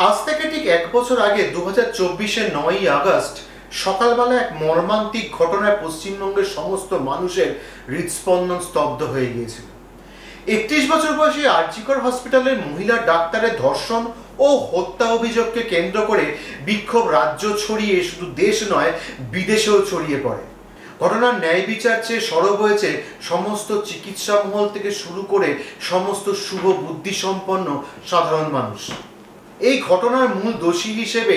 আজ থেকে ঠিক এক বছর আগে 2024-এর 9ই আগস্ট সকালবেলা এক মর্মান্তিক ঘটনায় পশ্চিমবঙ্গের সমস্ত মানুষের হৃদস্পন্দন স্তব্ধ হয়ে গিয়েছিল। 31 বছর বয়সী আর.জি. কর হসপিটালের মহিলা ডাক্তারের ধর্ষণ ও হত্যা অভিযোগকে কেন্দ্র করে বিক্ষোভ রাজ্য ছড়িয়ে শুধু দেশ নয় বিদেশেও ছড়িয়ে পড়ে। ঘটনার ন্যায় বিচার চেয়ে সরব হয়েছে সমস্ত চিকিৎসা মহল থেকে শুরু করে সমস্ত শুভ বুদ্ধিসম্পন্ন সাধারণ মানুষ। এই ঘটনার মূল দোষী হিসেবে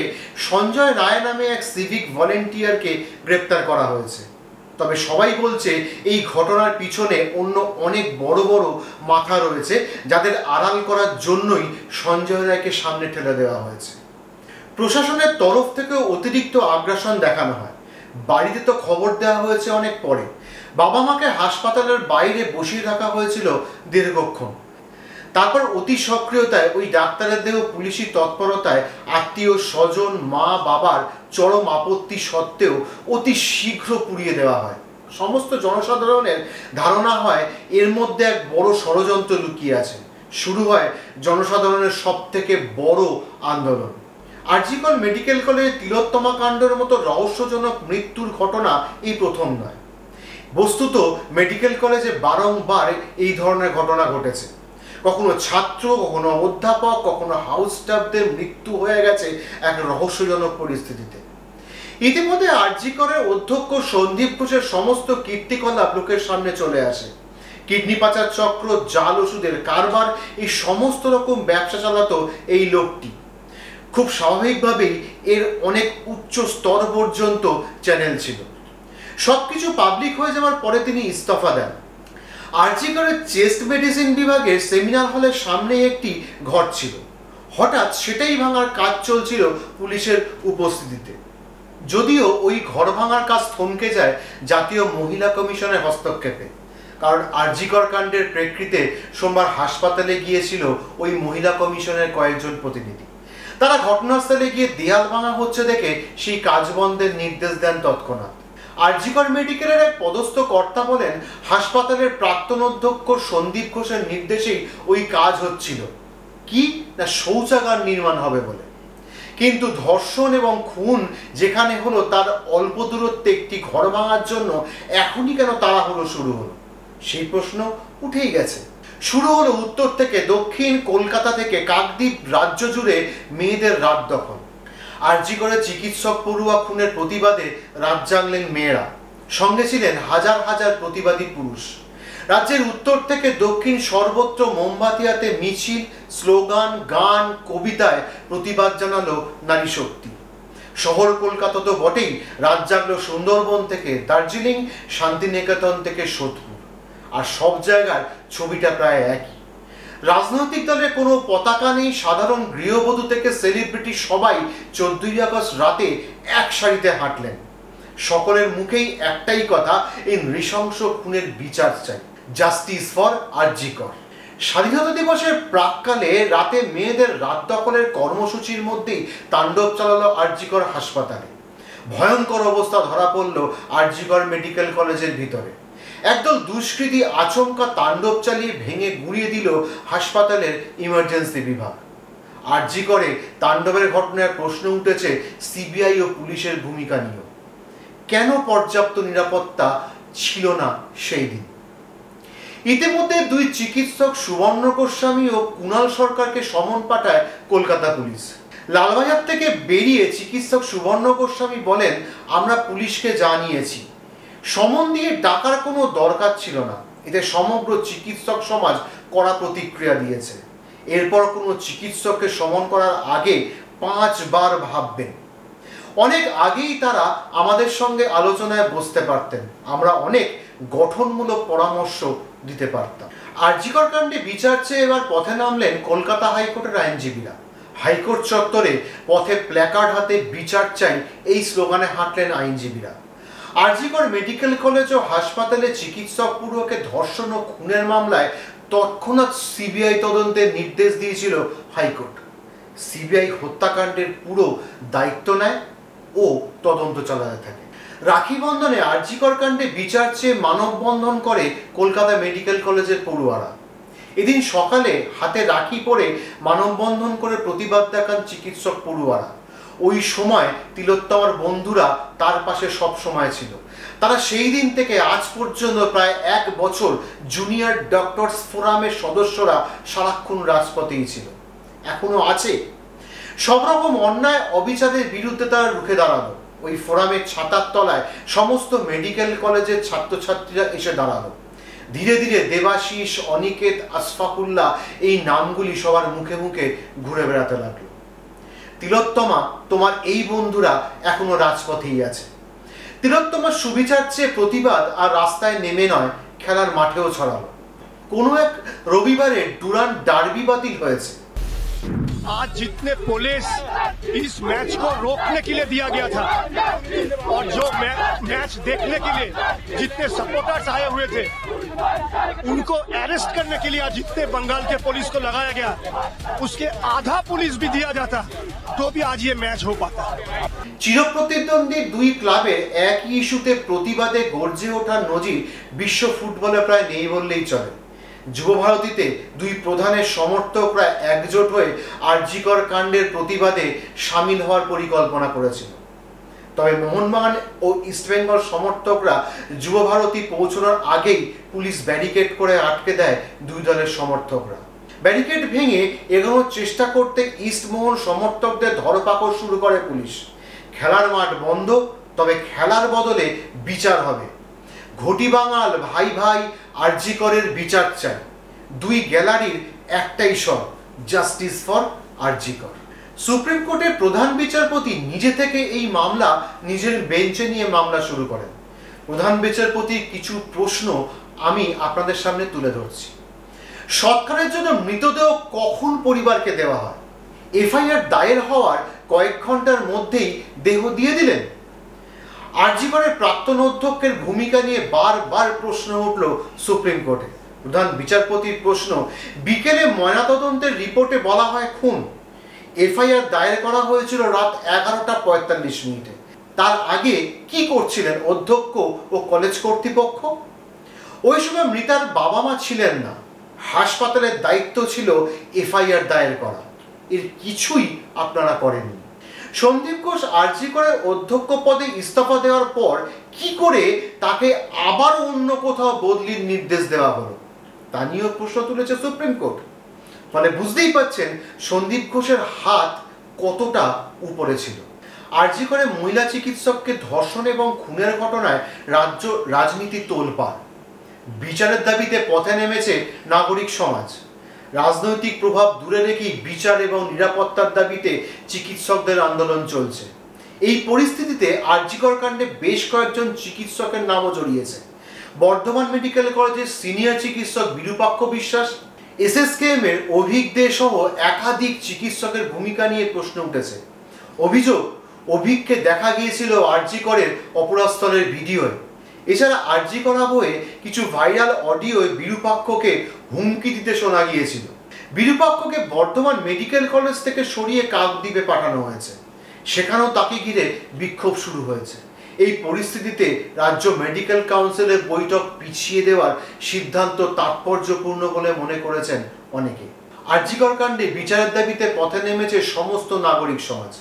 সঞ্জয় রায় নামে এক সিভিক ভলেন্টিয়ারকে গ্রেপ্তার করা হয়েছে। তবে সবাই বলছে এই ঘটনার পিছনে অন্য অনেক বড় বড় মাথা রয়েছে, যাদের আড়াল করার জন্যই সঞ্জয় রায়কে সামনে ঠেলে দেওয়া হয়েছে। প্রশাসনের তরফ থেকেও অতিরিক্ত আগ্রাসন দেখানো হয়। বাড়িতে তো খবর দেওয়া হয়েছে অনেক পরে, বাবা মাকে হাসপাতালের বাইরে বসিয়ে রাখা হয়েছিল দীর্ঘক্ষণ। তারপর অতি সক্রিয়তায় ওই ডাক্তারের দেহ পুলিশি তৎপরতায় আত্মীয় স্বজন মা বাবার চরম আপত্তি সত্ত্বেও অতি শীঘ্র পুড়িয়ে দেওয়া হয়। সমস্ত জনসাধারণের ধারণা হয় এর মধ্যে এক বড় ষড়যন্ত্র লুকিয়ে আছে। শুরু হয় জনসাধারণের সব থেকে বড় আন্দোলন। আর.জি. কর মেডিকেল কলেজে তিলোত্তমা কাণ্ডের মতো রহস্যজনক মৃত্যুর ঘটনা এই প্রথম নয়। বস্তুত মেডিকেল কলেজে বারংবার এই ধরনের ঘটনা ঘটেছে। কখনো ছাত্র, কখনো অধ্যাপক, কখনো হাউস স্টাফদের মৃত্যু হয়ে গেছে এক রহস্যজনক পরিস্থিতিতে। ইতিমধ্যে আর.জি. করের অধ্যক্ষ সন্দীপ ঘোষের সমস্ত কীর্তিকলাপ লোকের সামনে চলে আসে। কিডনি পাচার চক্র, জাল ওষুধের কারবার, এই সমস্ত রকম ব্যবসা চালাতো এই লোকটি। খুব স্বাভাবিকভাবেই এর অনেক উচ্চ স্তর পর্যন্ত চ্যানেল ছিল। সবকিছু পাবলিক হয়ে যাওয়ার পরে তিনি ইস্তফা দেন। আর.জি. করের চেস্ট মেডিসিন বিভাগের সেমিনার হলের সামনে একটি ঘর ছিল। হঠাৎ সেটাই ভাঙার কাজ চলছিল পুলিশের উপস্থিতিতে। যদিও ওই ঘর ভাঙার কাজ থমকে যায় জাতীয় মহিলা কমিশনের হস্তক্ষেপে, কারণ আর.জি. কর কাণ্ডের প্রেক্ষিতে সোমবার হাসপাতালে গিয়েছিল ওই মহিলা কমিশনের কয়েকজন প্রতিনিধি। তারা ঘটনাস্থলে গিয়ে দেয়াল ভাঙা হচ্ছে দেখে সেই কাজ বন্ধের নির্দেশ দেন তৎক্ষণাৎ। আর.জি. কর মেডিকেলের এক পদস্থ কর্তা বলেন, হাসপাতালের প্রাক্তন অধ্যক্ষ সন্দীপ ঘোষের নির্দেশেই ওই কাজ হচ্ছিল। কি না, শৌচাগার নির্মাণ হবে বলে। কিন্তু ধর্ষণ এবং খুন যেখানে হলো তার অল্প দূরত্বে একটি ঘর ভাঙার জন্য এখনই কেন তাড়াহুড়ো শুরু হলো, সেই প্রশ্ন উঠেই গেছে। শুরু হলো উত্তর থেকে দক্ষিণ, কলকাতা থেকে কাকদ্বীপ রাজ্য জুড়ে মেয়েদের রাত দখল। আর.জি. করে চিকিৎসক পড়ুয়া খুনের প্রতিবাদে রাত জাগলেন মেয়েরা, সঙ্গে ছিলেন হাজার হাজার প্রতিবাদী পুরুষ। রাজ্যের উত্তর থেকে দক্ষিণ সর্বত্র মোমবাতি হাতে মিছিল, স্লোগান, গান, কবিতায় প্রতিবাদ জানালো নারী শক্তি। শহর কলকাতা তো বটেই, রাত জাগলো সুন্দরবন থেকে দার্জিলিং, শান্তিনিকেতন থেকে সোদপুর। আর সব জায়গায় ছবিটা প্রায় একই। রাজনৈতিক দলের কোনো পতাকা নেই, সাধারণ গৃহবধূ থেকে সেলিব্রিটি সবাই 14ই আগস্ট রাতে এক সারিতে হাঁটলেন। সকলের মুখেই একটাই কথা, এই নৃশংস খুনের বিচার চাই, জাস্টিস ফর আর.জি. কর। স্বাধীনতা দিবসের প্রাককালে রাতে মেয়েদের রাত দখলের কর্মসূচির মধ্যেই তাণ্ডব চালালো আর.জি. কর হাসপাতালে। ভয়ঙ্কর অবস্থা ধরা পড়ল আর.জি. কর মেডিকেল কলেজের ভিতরে। একদল দুষ্কৃতী আচমকা তাণ্ডব চালিয়ে ভেঙে গুঁড়িয়ে দিল হাসপাতালের ইমার্জেন্সি বিভাগ। আর.জি. করে তাণ্ডবের ঘটনায় প্রশ্ন উঠেছে সিবিআই ও পুলিশের ভূমিকা নিয়েও। কেন পর্যাপ্ত নিরাপত্তা ছিল না সেই দিন? ইতিমধ্যে দুই চিকিৎসক সুবর্ণ গোস্বামী ও কুণাল সরকারকে সমন পাঠায় কলকাতা পুলিশ। লালবাজার থেকে বেরিয়ে চিকিৎসক সুবর্ণ গোস্বামী বলেন, আমরা পুলিশকে জানিয়েছি, সমন দিয়ে ডাকার কোনো দরকার ছিল না। এতে সমগ্র চিকিৎসক সমাজ কড়া প্রতিক্রিয়া দিয়েছে। এরপর কোনো চিকিৎসককে সমন করার আগে 5 বার ভাববেন। অনেক আগেই তারা আমাদের সঙ্গে আলোচনায় বসতে পারতেন, আমরা অনেক গঠনমূলক পরামর্শ দিতে পারতাম। আর.জি. কর কাণ্ডে বিচার চেয়ে এবার পথে নামলেন কলকাতা হাইকোর্টের আইনজীবীরা। হাইকোর্ট চত্বরে পথে প্ল্যাকার্ড হাতে বিচার চাই এই স্লোগানে হাঁটলেন আইনজীবীরা। আর.জি. কর মেডিকেল কলেজ ও হাসপাতালে চিকিৎসক পড়ুয়াকে ধর্ষণ ও খুনের মামলায় তৎক্ষণাৎ সিবিআই তদন্তের নির্দেশ দিয়েছিল হাইকোর্ট। সিবিআই হত্যাকাণ্ডের পুরো দায়িত্ব নেয় ও তদন্ত চালাতে থাকে। রাখি বন্ধনে আর.জি. কর কাণ্ডে বিচার চেয়ে মানববন্ধন করে কলকাতা মেডিকেল কলেজের পড়ুয়ারা। এদিন সকালে হাতে রাখি পরে মানববন্ধন করে প্রতিবাদ দেখান চিকিৎসক পড়ুয়ারা। ওই সময় তিলোত্তমার বন্ধুরা তার পাশে সব সময় ছিল। তারা সেই দিন থেকে আজ পর্যন্ত প্রায় 1 বছর জুনিয়র ডক্টরস ফোরামের সদস্যরা সারাক্ষণ রাজপথেই ছিল, এখনো আছে। সব রকম অন্যায় অবিচারের বিরুদ্ধে তারা রুখে দাঁড়ালো। ওই ফোরামের ছাতার তলায় সমস্ত মেডিকেল কলেজের ছাত্রছাত্রীরা এসে দাঁড়ালো। ধীরে ধীরে দেবাশিস, অনিকেত, আশফাকুল্লাহ এই নামগুলি সবার মুখে মুখে ঘুরে বেড়াতে লাগলো। তিলোত্তমা, তোমার এই বন্ধুরা এখনো রাজপথেই আছে। তিলোত্তমার সুবিচার চেয়ে প্রতিবাদ আর রাস্তায় নেমে নয়, খেলার মাঠেও ছড়ালো। কোনো এক রবিবারে ডুরান্ড ডার্বি বাতিল হয়েছে। आज जितने पुलिस इस मैच को रोकने के लिए दिया गया था और जो मैच देखने के लिए जितने सपोर्टर्स आए हुए थे उनको अरेस्ट करने के लिए आज जितने बंगाल के पुलिस को लगाया गया उसके आधा पुलिस भी दिया जाता तो भी आज ये मैच हो पाता। চিরপ্রতিদ্বন্দ্বী দুই ক্লাবের একই ইস্যুতে প্রতিবাদে গর্জে ওঠার নজির বিশ্ব ফুটবলে প্রায় নেই বললেই চলে। যুব ভারতীতে দুই প্রধানের সমর্থকরা একজোট হয়ে আরজিকর কাণ্ডের প্রতিবাদে সামিল হওয়ার পরিকল্পনা করেছিল। তবে মোহনবাগান ও ইস্টবেঙ্গল সমর্থকরা যুব ভারতী পৌঁছানোর আগেই পুলিশ ব্যারিকেড করে আটকে দেয় দুই দলের সমর্থকরা। ব্যারিকেড ভেঙে এগোনোর চেষ্টা করতে ইস্টমোহন সমর্থকদের ধরপাকড় শুরু করে পুলিশ। খেলার মাঠ বন্ধ, তবে খেলার বদলে বিচার হবে। ঘটি বাঙাল, ভাই ভাই, আরজিকরের বিচার চাই। দুই গ্যালারির একটাই স্বর, জাস্টিস ফর আরজিকর। সুপ্রিম কোর্টের প্রধান বিচারপতি নিজে থেকে এই মামলা নিজের বেঞ্চে নিয়ে মামলা শুরু করেন। প্রধান বিচারপতির কিছু প্রশ্ন আমি আপনাদের সামনে তুলে ধরছি। সৎকারের জন্য মৃতদেহ কখন পরিবারকে দেওয়া হয়? এফআইআর দায়ের হওয়ার কয়েক ঘন্টার মধ্যেই দেহ দিয়ে দিলেন। আরজিকরের প্রাক্তন অধ্যক্ষের ভূমিকা নিয়ে বারবার প্রশ্ন উঠল সুপ্রিম কোর্টে। প্রধান বিচারপতির প্রশ্ন, বিকেলে ময়নাতদন্তের রিপোর্টে বলা হয় খুন। এফআইআর দায়ের করা হয়েছিল রাত 11:45। তার আগে কি করছিলেন অধ্যক্ষ ও কলেজ কর্তৃপক্ষ? ওই সময় মৃতার বাবা মা ছিলেন না, হাসপাতালের দায়িত্ব ছিল এফআইআর দায়ের করা। এর কিছুই আপনারা করেননি। সন্দীপ ঘোষ আরজিকরের অধ্যক্ষ পদে ইস্তফা দেওয়ার পর কি করে তাকে আবার অন্য কোথাও বদলির নির্দেশ দেওয়া হলো, তা নিয়েও প্রশ্ন তুলেছে সুপ্রিম কোর্ট। ফলে বুঝতেই পাচ্ছেন সন্দীপ ঘোষের হাত কতটা উপরে ছিল। আরজিকরে মহিলা চিকিৎসককে ধর্ষণ এবং খুনের ঘটনায় রাজ্য রাজনীতি তোলপাড়। বিচারের দাবিতে পথে নেমেছে নাগরিক সমাজ। রাজনৈতিক প্রভাব দূরে রেখেই বিচার এবং নিরাপত্তার দাবিতে চিকিৎসকদের আন্দোলন চলছে। এই পরিস্থিতিতে আরজিকর কাণ্ডে বেশ কয়েকজন চিকিৎসকের নামও জড়িয়েছে। বর্ধমান মেডিকেল কলেজের সিনিয়র চিকিৎসক বিরূপাক্ষ বিশ্বাস, এসএসকেএম এর অভিক দে সহ একাধিক চিকিৎসকের ভূমিকা নিয়ে প্রশ্ন উঠেছে। অভিযোগ, অভিককে দেখা গিয়েছিল আরজিকরের অপরাধস্থলের ভিডিওয়। এছাড়া আরজিকর আবহে কিছু ভাইরাল অডিওয় বিরূপাক্ষকে হুমকি দিতে শোনা গিয়েছিল। বিরূপাক্ষকে বর্ধমান মেডিকেল কলেজ থেকে সরিয়ে কাকদ্বীপে পাঠানো হয়েছে। সেখানেও তাকে ঘিরে বিক্ষোভ শুরু হয়েছে। এই পরিস্থিতিতে রাজ্য মেডিকেল কাউন্সিলের বৈঠক পিছিয়ে দেওয়ার সিদ্ধান্ত তাৎপর্যপূর্ণ বলে মনে করেছেন অনেকে। আরজিকর কাণ্ডে বিচারের দাবিতে পথে নেমেছে সমস্ত নাগরিক সমাজ।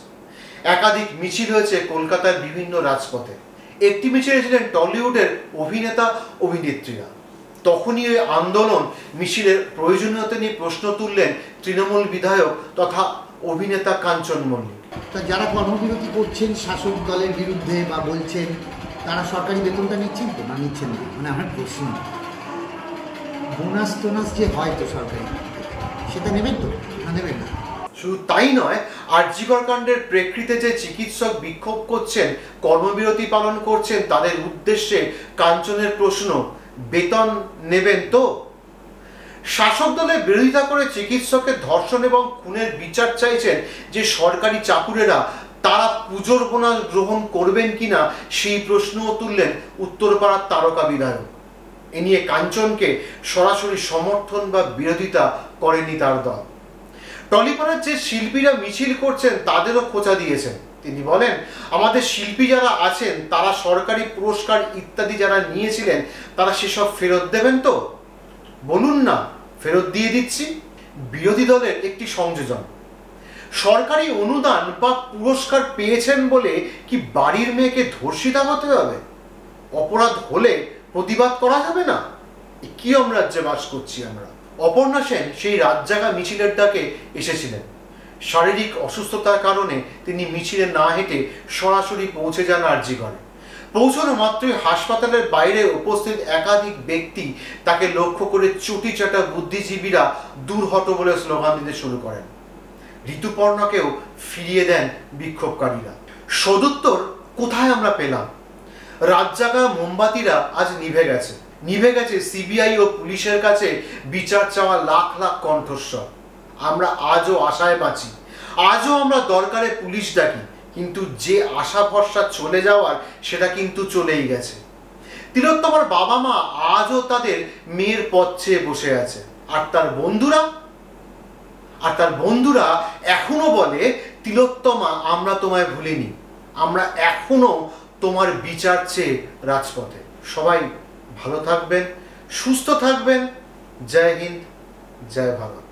একাধিক মিছিল হয়েছে কলকাতার বিভিন্ন রাজপথে। একটি মিছিলে ছিলেন টলিউডের অভিনেতা অভিনেত্রীরা। তখনই ওই আন্দোলন মিছিলের প্রয়োজনীয়তা নিয়ে প্রশ্ন তুললেন তৃণমূল বিধায়ক তথা অভিনেতা কাঞ্চন মল্লিক। যারা কর্মবিরতি করছেন শাসক দলের বিরুদ্ধে বা বলছেন, তারা সরকারি বেতনটা নিচ্ছেন তো না নিচ্ছেন না? মানে আমার প্রশ্ন, বোনাস টোনাস যে হয় তো সরকারি, সেটা নেবেন তো না নেবেন না? শুধু তাই নয়, আরজিকর কাণ্ডের প্রেক্ষিতে যে চিকিৎসক বিক্ষোভ করছেন, কর্মবিরতি পালন করছেন, তাদের উদ্দেশ্যে কাঞ্চনের প্রশ্ন, বেতন নেবেন তো? শাসক দলের বিরোধিতা করে চিকিৎসকের ধর্ষণ এবং খুনের বিচার চাইছেন যে সরকারি চাকুরেরা, তারা পুজোর বোনাস গ্রহণ করবেন কিনা সেই প্রশ্নও তুললেন উত্তরপাড়ার তারকা বিধায়ক। এ নিয়ে কাঞ্চনকে সরাসরি সমর্থন বা বিরোধিতা করেনি তার দল। টলিপাড়ার যে শিল্পীরা মিছিল করছেন তাদেরও খোঁচা দিয়েছেন। তিনি বলেন, আমাদের শিল্পী যারা আছেন তারা সরকারি পুরস্কার ইত্যাদি যারা নিয়েছিলেন তারা সেসব ফেরত দেবেন তো? বলুন না, ফেরত দিয়ে দিচ্ছি। বিরোধী দলের একটি সংযোজন, সরকারি অনুদান বা পুরস্কার পেয়েছেন বলে কি বাড়ির মেয়েকে ধর্ষিতা হতে হবে? অপরাধ হলে প্রতিবাদ করা যাবে না? কি রাজ্যে বাস করছি আমরা? অপর্ণা সেন সেই রাতজাগা মিছিলের ডাকে এসেছিলেন। শারীরিক অসুস্থতার কারণে তিনি মিছিলে না হেঁটে সরাসরি পৌঁছে যান আরজিকরে। পৌঁছানো মাত্রই হাসপাতালের বাইরে উপস্থিত একাধিক ব্যক্তি তাকে লক্ষ্য করে চুটিচাটা বুদ্ধিজীবীরা দূর হটো বলে স্লোগান দিতে শুরু করেন। ঋতুপর্ণাকেও ফিরিয়ে দেন বিক্ষোভকারীরা। সদুত্তর কোথায় আমরা পেলাম? রাতজাগা মোমবাতিরা আজ নিভে গেছে সিবিআই ও পুলিশের কাছে বিচার চাওয়া লাখ লাখ কণ্ঠস্বর। আমরা আজও আশায় বাঁচি, আজও আমরা দরকারে পুলিশ ডাকি, কিন্তু যে আশা ভরসা চলে যাওয়ার সেটা কিন্তু চলেই গেছে। তিলোত্তমার বাবা মা আজও তাদের মেয়ের পথ চেয়ে বসে আছে, আর তার বন্ধুরা এখনো বলে, তিলোত্তমা আমরা তোমায় ভুলিনি, আমরা এখনো তোমার বিচার চেয়ে রাজপথে। সবাই ভালো থাকবেন, সুস্থ থাকবেন। জয় হিন্দ, জয় ভারত।